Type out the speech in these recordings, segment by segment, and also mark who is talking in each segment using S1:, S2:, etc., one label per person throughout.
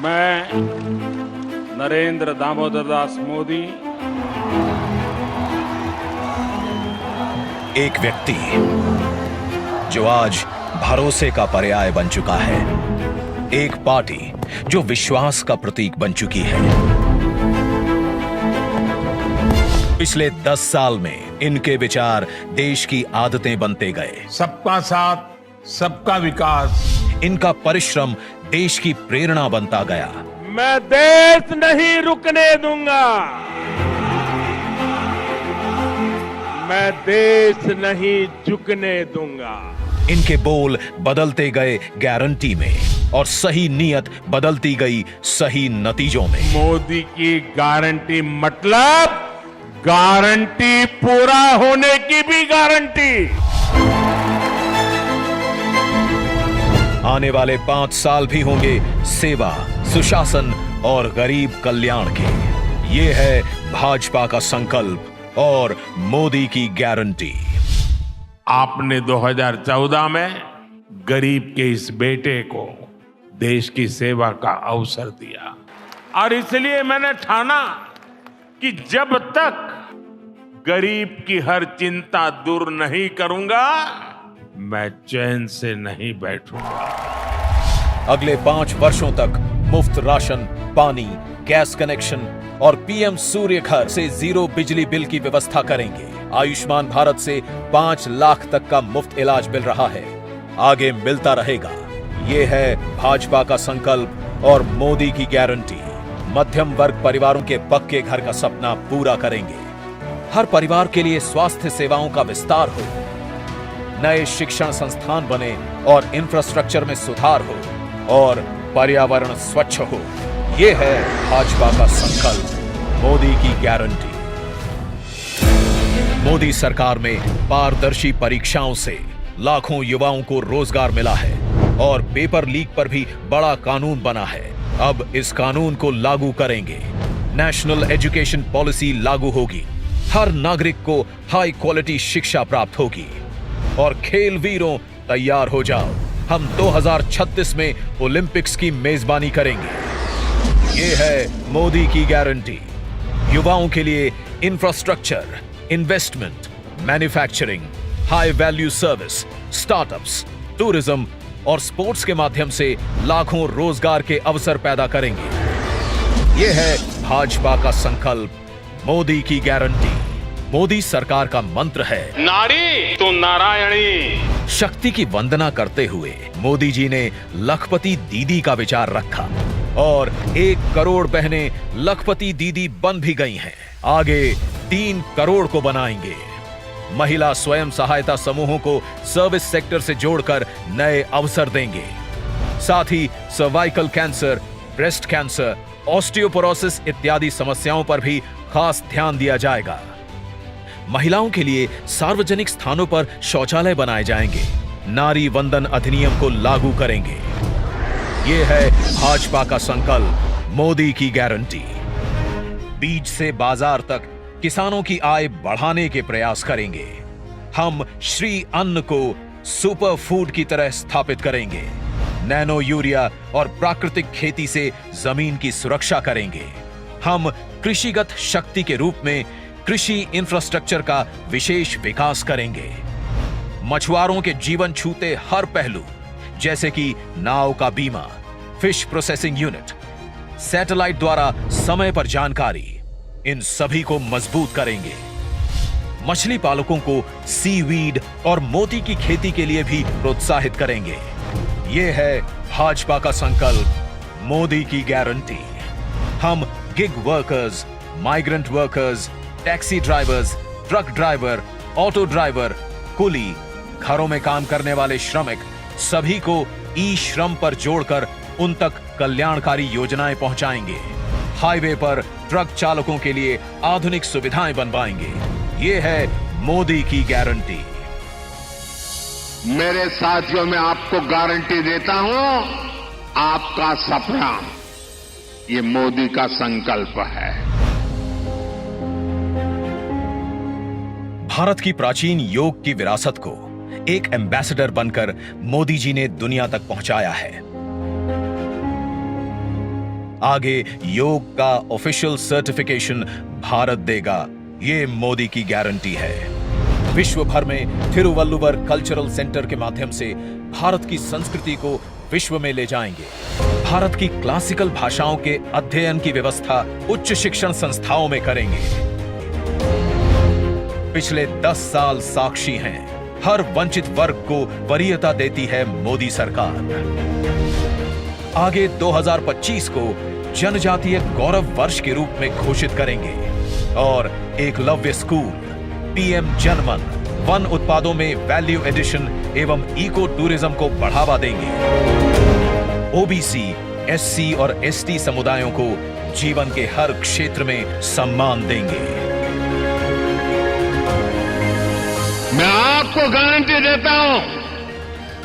S1: मैं नरेंद्र दामोदर दास मोदी
S2: एक व्यक्ति जो आज भरोसे का पर्याय बन चुका है, एक पार्टी जो विश्वास का प्रतीक बन चुकी है। पिछले 10 साल में इनके विचार देश की आदतें बनते गए।
S3: सबका साथ, सबका विकास।
S2: इनका परिश्रम देश की प्रेरणा बनता गया।
S1: मैं देश नहीं रुकने दूंगा, मैं देश नहीं झुकने दूंगा।
S2: इनके बोल बदलते गए गारंटी में और सही नीयत बदलती गई सही नतीजों में।
S1: मोदी की गारंटी मतलब गारंटी पूरा होने की भी गारंटी।
S2: आने वाले 5 साल भी होंगे सेवा, सुशासन और गरीब कल्याण के। ये है भाजपा का संकल्प और मोदी की गारंटी।
S1: आपने 2014 में गरीब के इस बेटे को देश की सेवा का अवसर दिया और इसलिए मैंने ठाना कि जब तक गरीब की हर चिंता दूर नहीं करूंगा, मैं चैन से नहीं बैठूंगा।
S2: अगले 5 वर्षों तक मुफ्त राशन, पानी, गैस कनेक्शन और पीएम सूर्य घर से 0 बिजली बिल की व्यवस्था करेंगे। आयुष्मान भारत से 5 लाख तक का मुफ्त इलाज मिल रहा है, आगे मिलता रहेगा। ये है भाजपा का संकल्प और मोदी की गारंटी। मध्यम वर्ग परिवारों के पक्के घर का सपना पूरा करेंगे। हर परिवार के लिए स्वास्थ्य सेवाओं का विस्तार हो, नए शिक्षण संस्थान बने और इंफ्रास्ट्रक्चर में सुधार हो और पर्यावरण स्वच्छ हो। यह है भाजपा का संकल्प, मोदी की गारंटी। मोदी सरकार में पारदर्शी परीक्षाओं से लाखों युवाओं को रोजगार मिला है और पेपर लीक पर भी बड़ा कानून बना है। अब इस कानून को लागू करेंगे। नेशनल एजुकेशन पॉलिसी लागू होगी। हर नागरिक को हाई क्वालिटी शिक्षा प्राप्त होगी। और खेल वीरों तैयार हो जाओ, हम 2036 में ओलंपिक्स की मेजबानी करेंगे। ये है मोदी की गारंटी। युवाओं के लिए infrastructure, investment, manufacturing, high value service, startups, tourism और स्पोर्ट्स के माध्यम से लाखों रोजगार के अवसर पैदा करेंगे। यह है भाजपा का संकल्प, मोदी की गारंटी। मोदी सरकार का मंत्र है
S1: नारी तो नारायणी।
S2: शक्ति की वंदना करते हुए मोदी जी ने लखपति दीदी का विचार रखा और 1 करोड़ बहनें लखपति दीदी बन भी गई हैं। आगे 3 करोड़ को बनाएंगे। महिला स्वयं सहायता समूहों को सर्विस सेक्टर से जोड़कर नए अवसर देंगे। साथ ही cervical cancer, breast cancer, osteoporosis इत्यादि समस्याओं पर भी खास ध्यान दिया जाएगा। महिलाओं के लिए सार्वजनिक स्थानों पर शौचालय बनाए जाएंगे। नारी वंदन अधिनियम को लागू करेंगे। यह है भाजपा का संकल्प, मोदी की गारंटी। बीज से बाजार तक किसानों की आय बढ़ाने के प्रयास करेंगे। हम श्री अन्न को सुपर फूड की तरह स्थापित करेंगे। नैनो यूरिया और प्राकृतिक खेती से जमीन की सुरक्षा करेंगे। हम कृषिगत शक्ति के रूप में कृषि इंफ्रास्ट्रक्चर का विशेष विकास करेंगे। मछुआरों के जीवन छूते हर पहलू, जैसे कि नाव का बीमा, फिश प्रोसेसिंग यूनिट, सैटेलाइट द्वारा समय पर जानकारी, इन सभी को मजबूत करेंगे। मछली पालकों को सीवीड और मोती की खेती के लिए भी प्रोत्साहित करेंगे। यह है भाजपा का संकल्प, मोदी की गारंटी। हम gig workers, migrant workers, taxi drivers, truck driver, auto driver, कुली, घरों में काम करने वाले श्रमिक, सभी को ई श्रम पर जोड़कर उन तक कल्याणकारी योजनाएं पहुंचाएंगे। हाईवे पर ट्रक चालकों के लिए आधुनिक सुविधाएं बनवाएंगे। ये है मोदी की गारंटी।
S3: मेरे साथियों, मैं आपको गारंटी देता हूं, आपका सपना ये मोदी का संकल्प है।
S2: भारत की प्राचीन योग की विरासत को एक एम्बेसडर बनकर मोदी जी ने दुनिया तक पहुंचाया है। आगे योग का ऑफिशियल सर्टिफिकेशन भारत देगा, ये मोदी की गारंटी है। विश्व भर में थिरुवल्लुवर कल्चरल सेंटर के माध्यम से भारत की संस्कृति को विश्व में ले जाएंगे। भारत की क्लासिकल भाषाओं के अध्ययन की व्यवस्था उच्च शिक्षण संस्थाओं में करेंगे। पिछले 10 साल साक्षी हैं, हर वंचित वर्ग को वरीयता देती है मोदी सरकार। आगे 2025 को जनजातीय गौरव वर्ष के रूप में घोषित करेंगे और एकलव्य स्कूल, पीएम जनमन, वन उत्पादों में वैल्यू एडिशन एवं इको टूरिज्म को बढ़ावा देंगे। ओबीसी, एससी और एसटी समुदायों को जीवन के हर क्षेत्र में सम्मान देंगे।
S3: मैं आपको गारंटी देता हूं,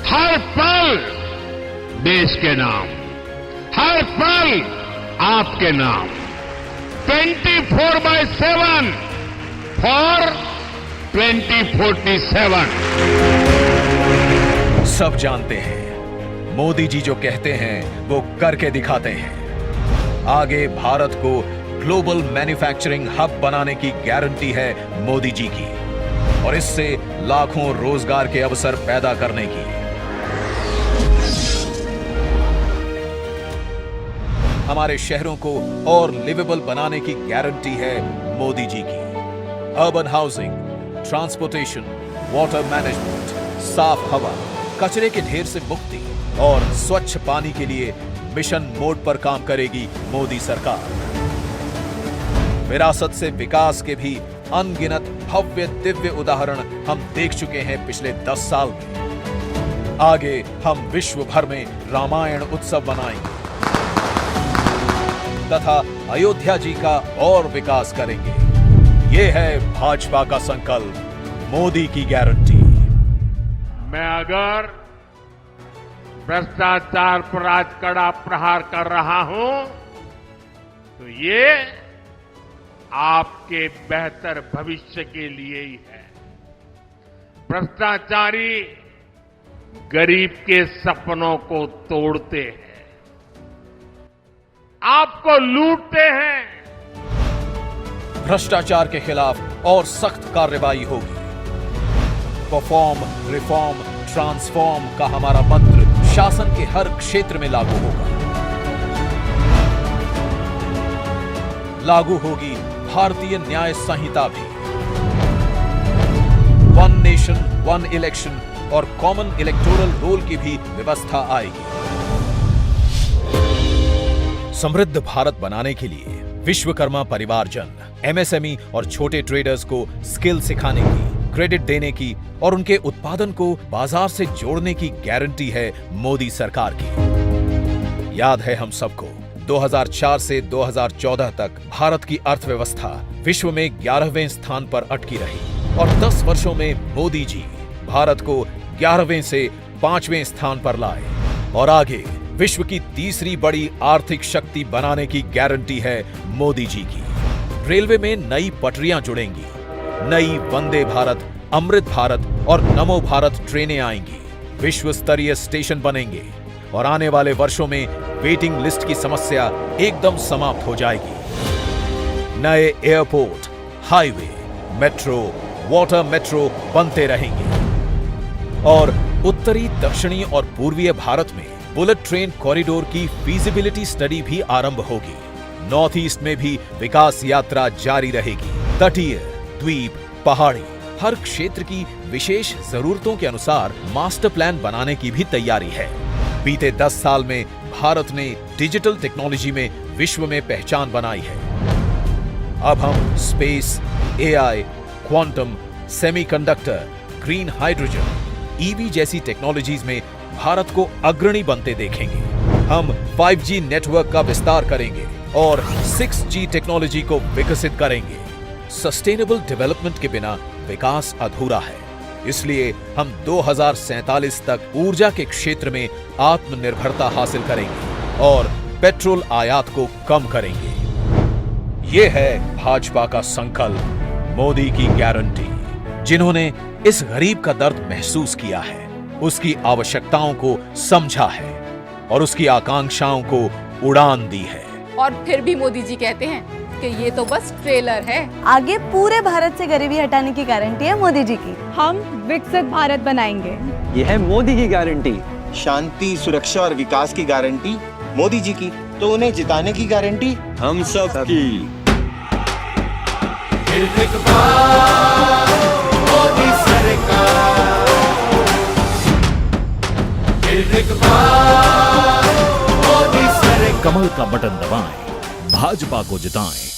S3: हर पल देश के नाम, हर पल आपके नाम, 24/7 फॉर 2047।
S2: सब जानते हैं, मोदी जी जो कहते हैं वो करके दिखाते हैं। आगे भारत को ग्लोबल मैन्युफैक्चरिंग हब बनाने की गारंटी है मोदी जी की, और इससे लाखों रोजगार के अवसर पैदा करने की। हमारे शहरों को और लिवेबल बनाने की गारंटी है मोदी जी की। Urban housing, transportation, water management, साफ हवा, कचरे के ढेर से मुक्ति और स्वच्छ पानी के लिए मिशन मोड पर काम करेगी मोदी सरकार। विरासत से विकास के भी अनगिनत भव्य दिव्य उदाहरण हम देख चुके हैं पिछले 10 साल में। आगे हम विश्व भर में रामायण उत्सव मनाएंगे तथा अयोध्या जी का और विकास करेंगे। ये है भाजपा का संकल्प, मोदी की गारंटी।
S1: मैं अगर भ्रष्टाचार पर आज कड़ा प्रहार कर रहा हूं तो ये आपके बेहतर भविष्य के लिए ही है। भ्रष्टाचारी गरीब के सपनों को तोड़ते हैं, आपको लूटते हैं।
S2: भ्रष्टाचार के खिलाफ और सख्त कार्रवाई होगी। परफॉर्म, रिफॉर्म, ट्रांसफॉर्म का हमारा मंत्र शासन के हर क्षेत्र में लागू होगा। लागू होगी भारतीय न्याय संहिता भी। वन नेशन, वन इलेक्शन और कॉमन इलेक्टोरल रोल की भी व्यवस्था आएगी। समृद्ध भारत बनाने के लिए विश्वकर्मा परिवारजन, एमएसएमई और छोटे ट्रेडर्स को स्किल सिखाने की, क्रेडिट देने की और उनके उत्पादन को बाजार से जोड़ने की गारंटी है मोदी सरकार की। याद है हम सबको, 2004 से 2014 तक भारत की अर्थव्यवस्था विश्व में 11वें स्थान पर अटकी रही और 10 वर्षों में मोदी जी भारत को 11वें से 5वें स्थान पर लाए और आगे विश्व की तीसरी बड़ी आर्थिक शक्ति बनाने की गारंटी है मोदी जी की। रेलवे में नई पटरियां जुड़ेंगी, नई वंदे भारत, अमृत भारत और नमो भारत ट्रेनें आएंगी, विश्व स्तरीय स्टेशन बनेंगे और आने वाले वर्षों में वेटिंग लिस्ट की समस्या एकदम समाप्त हो जाएगी। नए airport, highway, metro, water metro बनते रहेंगे और उत्तरी, दक्षिणी और पूर्वीय भारत में बुलेट ट्रेन कॉरिडोर की फीजिबिलिटी स्टडी भी आरंभ होगी। नॉर्थ ईस्ट में भी विकास यात्रा जारी रहेगी। तटीय, द्वीप, पहाड़ी, हर क्षेत्र की विशेष जरूरतों के अनुसार मास्टर प्लान बनाने की भी तैयारी है। बीते 10 साल में भारत ने डिजिटल टेक्नोलॉजी में विश्व में पहचान बनाई है। अब हम space, AI, quantum, semiconductor, green hydrogen, EV जैसी टेक्नोलॉजीज में भारत को अग्रणी बनते देखेंगे। हम 5G नेटवर्क का विस्तार करेंगे और 6G टेक्नोलॉजी को विकसित करेंगे। सस्टेनेबल डेवलपमेंट के बिना विकास अधूरा है, इसलिए हम 2047 तक ऊर्जा के क्षेत्र में आत्मनिर्भरता हासिल करेंगे और पेट्रोल आयात को कम करेंगे। ये है भाजपा का संकल्प, मोदी की गारंटी। जिन्होंने इस गरीब का दर्द महसूस किया है, उसकी आवश्यकताओं को समझा है और उसकी आकांक्षाओं को उड़ान दी है।
S4: और फिर भी मोदी जी कहते हैं कि ये तो बस ट्रेलर है।
S5: आगे पूरे भारत से गरीबी हटाने की गारंटी है मोदी जी की।
S4: हम विकसित भारत बनाएंगे।
S6: ये है मोदी की गारंटी।
S7: शांति, सुरक्षा और विकास की गारंटी मोदी जी की, तो उन्हें जिताने की गारंटी
S6: हम सब की।
S2: कमल का बटन दबाएं, भाजपा को जिताएं।